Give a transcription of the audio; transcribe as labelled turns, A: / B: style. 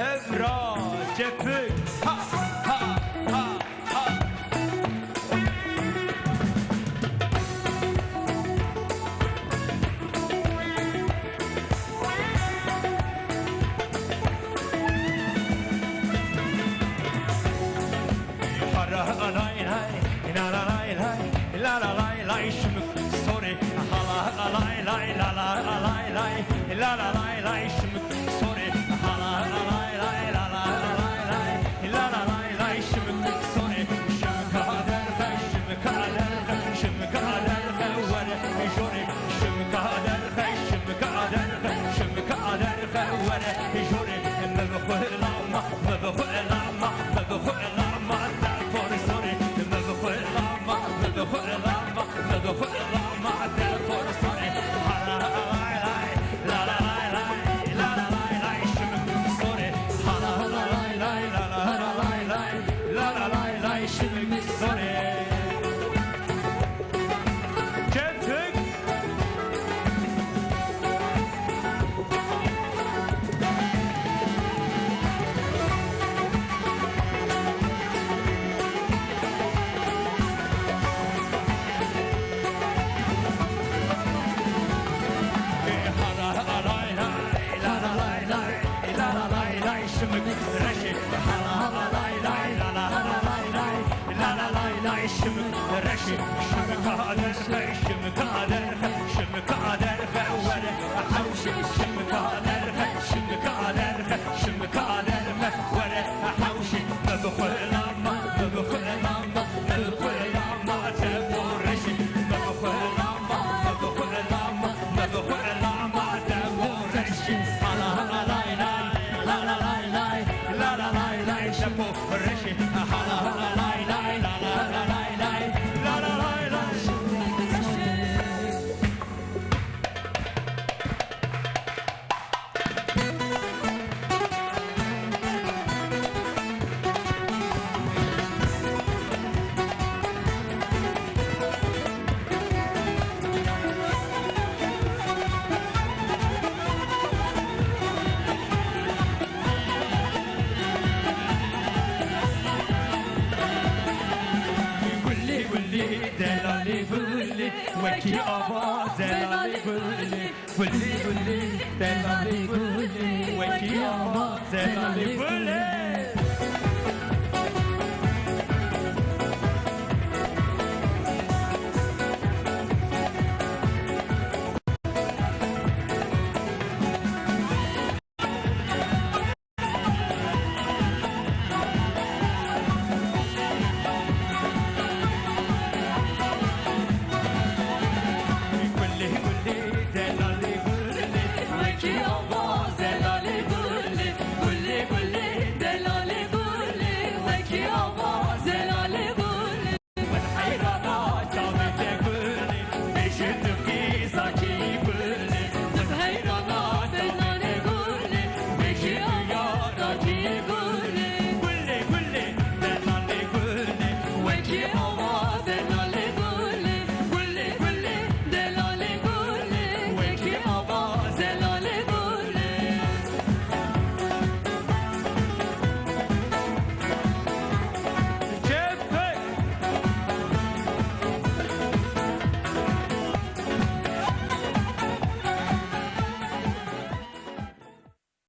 A: هبرا جبك ها ها ها ها حرا لاي لاي لا لا لاي لاي لا لا لاي لاي شمك سوري حلا لاي لاي لا لا لاي لاي لا لا لاي لاي شمك سوري حلا لاي لاي لا لا لاي لاي لا لا لاي لاي شمك سوري شمك هذا شمك هذا شمك هذا ورا جوري شمك هذا شمك هذا شمك هذا ورا جوري ما بخل لا ما بخل لا ما بخل لا ما تعرف سوري ما بخل لا ما بخل لا ما بخل لا ما تعرف سوري لا لا لا لا لا لا لا شمك سوري لا لا لا لا لا لا لا لا شمك سوري كيفك شمك رشي لا لا لا لا لا لا لا لا شمك رشي شمك هذا شمك هذا شمك هذا ولا حوشي شمك هذا شمك هذا شمك هذا ولا حوشي ما بخل لما ما بخل لما ما بخل لما تبور رشي ما بخل لما ما بخل لما ما بخل لما تبور رشي لا لا لا لا لا لا لا لا لا شبو رشي لا لا لا لا لا لا لا لا لا لا لا دلالي بلي وكي أبا دلالي بلي بلي بلي دلالي بلي وكي أبا دلالي بلي